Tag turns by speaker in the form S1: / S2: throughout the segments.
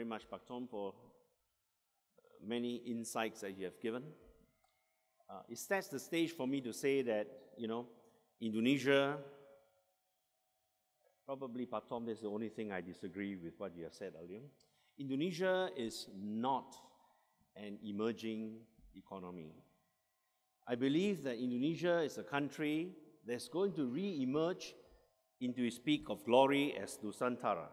S1: very much, Pak Tom, for many insights that you have given. It sets the stage for me to say that, Indonesia, probably, Pak Tom, that's the only thing I disagree with what you have said earlier. Indonesia is not an emerging economy. I believe that Indonesia is a country that's going to re-emerge into its peak of glory as Nusantara.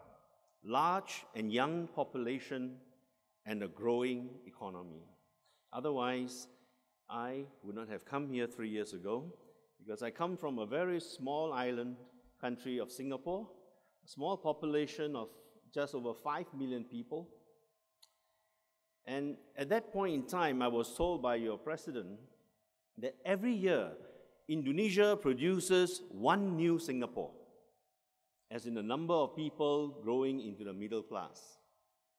S1: Large and young population and a growing economy. Otherwise, I would not have come here 3 years ago, because I come from a very small island country of Singapore, a small population of just over 5 million people. And at that point in time, I was told by your president that every year, Indonesia produces one new Singapore, as in the number of people growing into the middle class.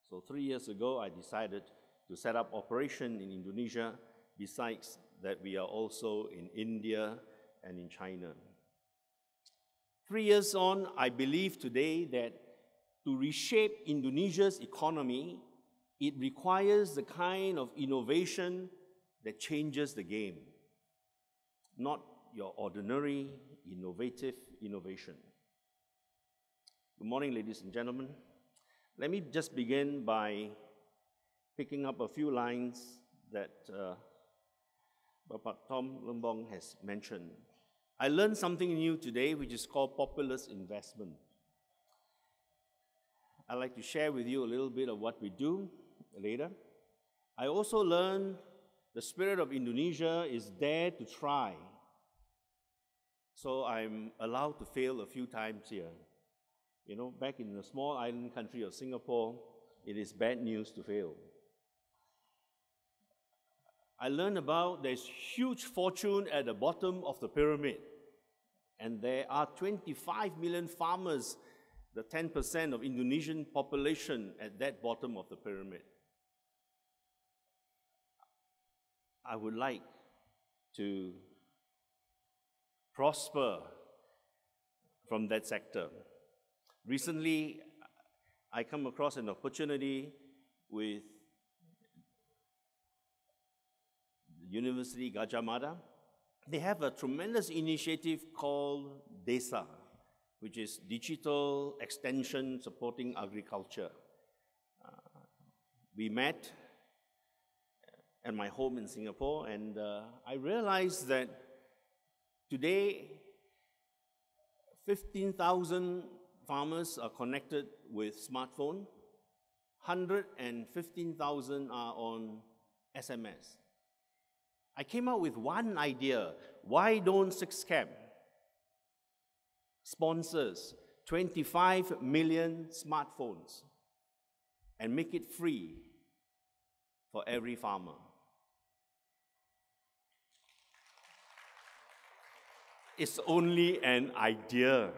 S1: So 3 years ago, I decided to set up operation in Indonesia, besides that we are also in India and in China. 3 years on, I believe today that to reshape Indonesia's economy, it requires the kind of innovation that changes the game, not your ordinary, innovative innovation. Good morning, ladies and gentlemen. Let me just begin by picking up a few lines that Bapak Tom Lembong has mentioned. I learned something new today, which is called populist investment. I'd like to share with you a little bit of what we do later. I also learned the spirit of Indonesia is dare to try. So I'm allowed to fail a few times here. Back in the small island country of Singapore, it is bad news to fail. I learned about there's huge fortune at the bottom of the pyramid. And there are 25 million farmers, the 10% of Indonesian population at that bottom of the pyramid. I would like to prosper from that sector. Recently, I come across an opportunity with the University Gajah Mada. They have a tremendous initiative called DESA, which is Digital Extension Supporting Agriculture. We met at my home in Singapore, and I realized that today, 15,000 farmers are connected with smartphone, 115,000 are on SMS. I came up with one idea. Why don't SIXCAP sponsors 25 million smartphones and make it free for every farmer? It's only an idea.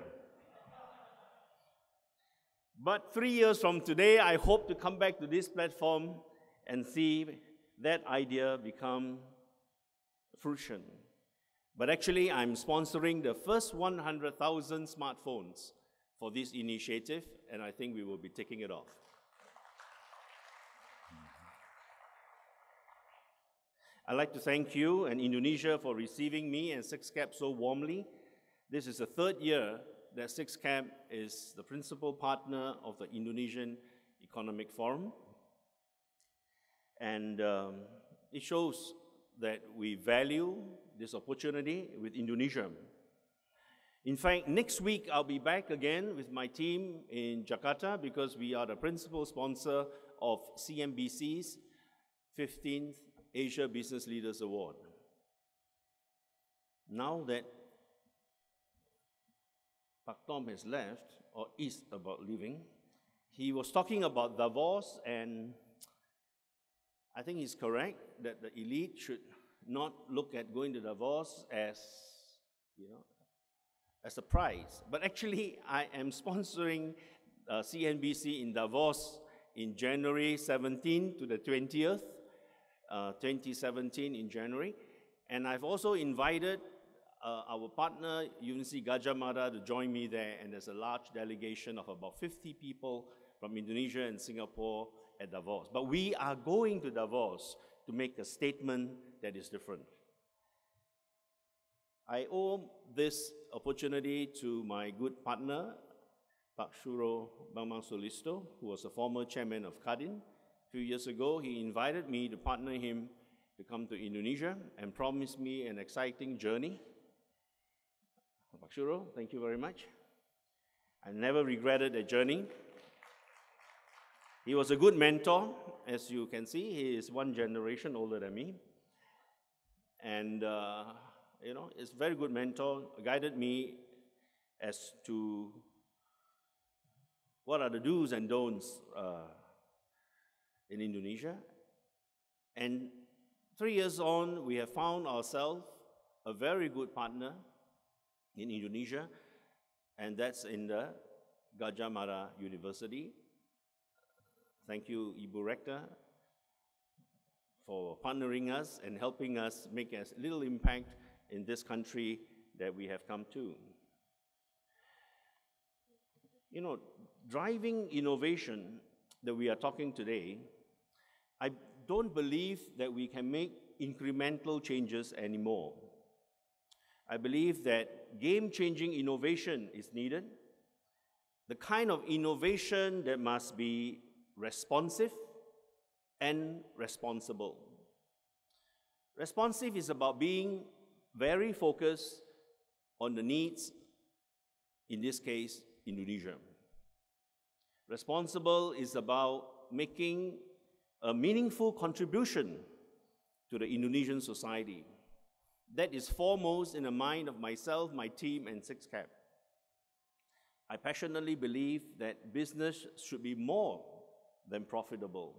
S1: But 3 years from today, I hope to come back to this platform and see that idea become fruition. But actually, I'm sponsoring the first 100,000 smartphones for this initiative, and I think we will be taking it off. I'd like to thank you and Indonesia for receiving me and SIXCAP so warmly. This is the third year that SIXCAP is the principal partner of the Indonesian Economic Forum. And it shows that we value this opportunity with Indonesia. In fact, next week I'll be back again with my team in Jakarta, because we are the principal sponsor of CNBC's 15th Asia Business Leaders Award. Now that Pak Tom has left, or is about leaving, he was talking about Davos, and I think he's correct that the elite should not look at going to Davos as, as a prize. But actually, I am sponsoring CNBC in Davos in January 17 to the 20th, 2017 in January. And I've also invited our partner, University Gajah Mada, to join me there, and there's a large delegation of about 50 people from Indonesia and Singapore at Davos. But we are going to Davos to make a statement that is different. I owe this opportunity to my good partner, Pak Shuro Bambang Solisto, who was a former chairman of Kadin. A few years ago, he invited me to partner him to come to Indonesia and promised me an exciting journey. Pak Shuro, thank you very much. I never regretted the journey. He was a good mentor. As you can see, he is one generation older than me. And, it's a very good mentor, guided me as to what are the do's and don'ts in Indonesia. And 3 years on, we have found ourselves a very good partner in Indonesia, and that's in the Gajah Mada University. Thank you, Ibu Rector, for partnering us and helping us make a little impact in this country that we have come to. Driving innovation that we are talking today, I don't believe that we can make incremental changes anymore. I believe that game-changing innovation is needed, the kind of innovation that must be responsive and responsible. Responsive is about being very focused on the needs, in this case, Indonesia. Responsible is about making a meaningful contribution to the Indonesian society. That is foremost in the mind of myself, my team, and SIXCAP. I passionately believe that business should be more than profitable.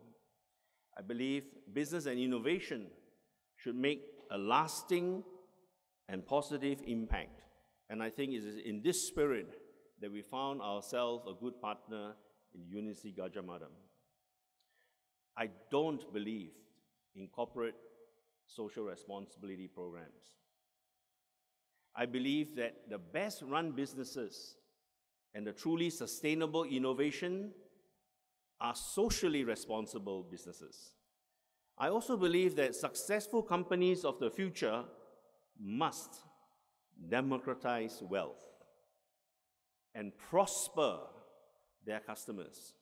S1: I believe business and innovation should make a lasting and positive impact. And I think it is in this spirit that we found ourselves a good partner in University Gajah Mada. I don't believe in corporate social responsibility programs. I believe that the best run businesses and the truly sustainable innovation are socially responsible businesses. I also believe that successful companies of the future must democratize wealth and prosper their customers,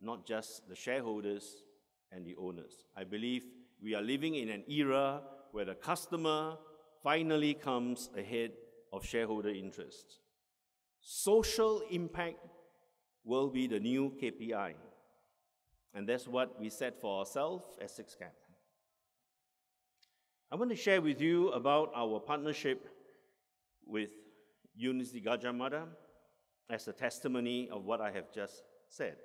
S1: not just the shareholders and the owners. I believe we are living in an era where the customer finally comes ahead of shareholder interests. Social impact will be the new KPI, and that's what we set for ourselves as SIXCAP. I want to share with you about our partnership with University Gajah Mada as a testimony of what I have just said.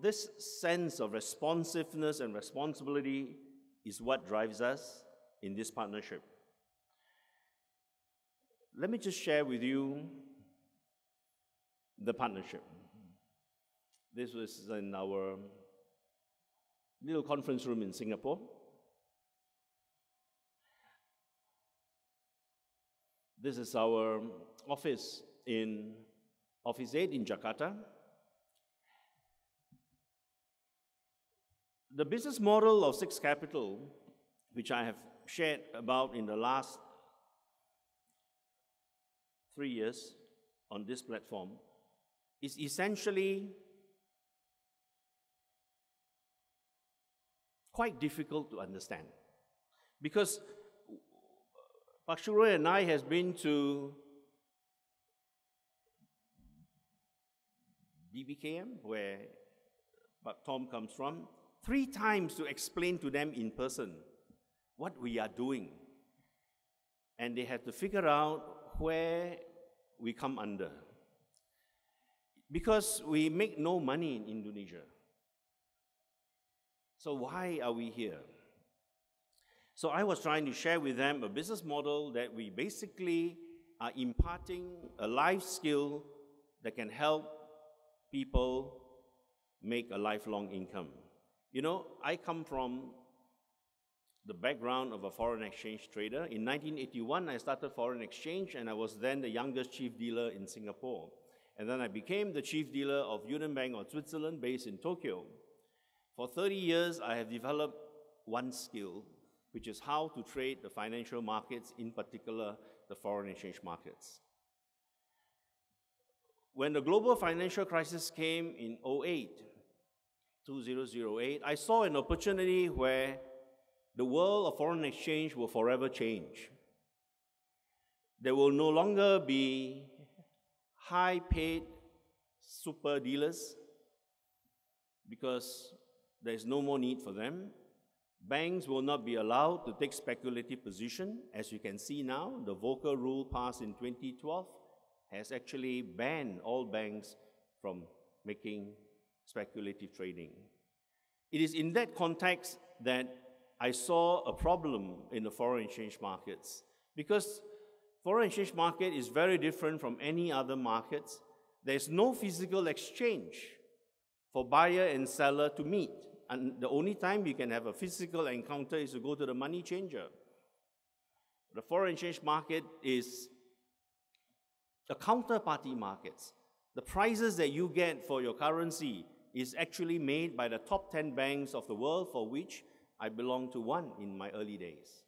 S1: This sense of responsiveness and responsibility is what drives us in this partnership. Let me just share with you the partnership. This was in our little conference room in Singapore. This is our office 8 in Jakarta. The business model of Six Capital, which I have shared about in the last 3 years on this platform, is essentially quite difficult to understand. Because Pak Shuro and I has been to DBKM, where Pak Tom comes from, 3 times to explain to them in person what we are doing. And they have to figure out where we come under. Because we make no money in Indonesia. So why are we here? So I was trying to share with them a business model that we basically are imparting a life skill that can help people make a lifelong income. I come from the background of a foreign exchange trader. In 1981, I started foreign exchange, and I was then the youngest chief dealer in Singapore. And then I became the chief dealer of Union Bank of Switzerland, based in Tokyo. For 30 years, I have developed one skill, which is how to trade the financial markets, in particular, the foreign exchange markets. When the global financial crisis came in 2008, I saw an opportunity where the world of foreign exchange will forever change. There will no longer be high-paid super dealers because there is no more need for them. Banks will not be allowed to take speculative position. As you can see now, the Volcker rule passed in 2012 has actually banned all banks from making speculative trading. It is in that context that I saw a problem in the foreign exchange markets, because foreign exchange market is very different from any other markets. There's no physical exchange for buyer and seller to meet. And the only time you can have a physical encounter is to go to the money changer. The foreign exchange market is a counterparty market. The prices that you get for your currency is actually made by the top 10 banks of the world, for which I belong to one in my early days.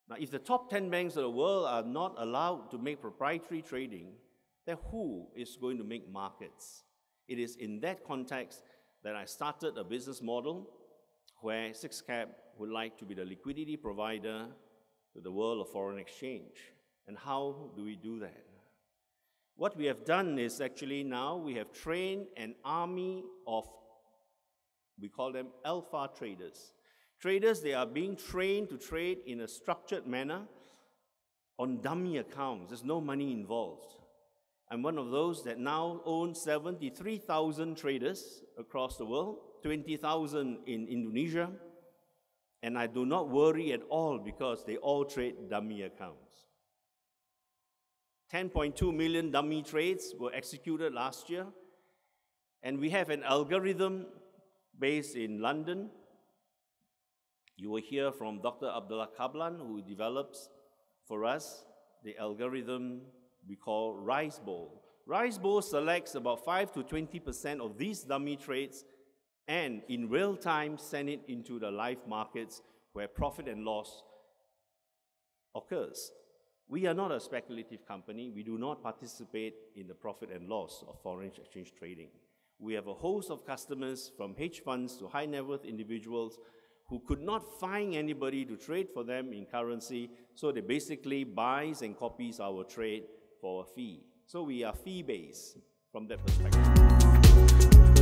S1: Now, if the top 10 banks of the world are not allowed to make proprietary trading, then who is going to make markets? It is in that context that I started a business model where SIXCAP would like to be the liquidity provider to the world of foreign exchange. And how do we do that? What we have done is actually now we have trained an army of, we call them alpha traders. Traders, they are being trained to trade in a structured manner on dummy accounts. There's no money involved. I'm one of those that now own 73,000 traders across the world, 20,000 in Indonesia, and I do not worry at all because they all trade dummy accounts. 10.2 million dummy trades were executed last year, and we have an algorithm based in London. You will hear from Dr. Abdullah Kablan, who develops for us the algorithm we call Rice Bowl. Rice Bowl selects about 5 to 20% of these dummy trades and in real time send it into the live markets where profit and loss occurs. We are not a speculative company. We do not participate in the profit and loss of foreign exchange trading. We have a host of customers, from hedge funds to high net worth individuals, who could not find anybody to trade for them in currency, so they basically buys and copies our trade for a fee. So we are fee-based from that perspective.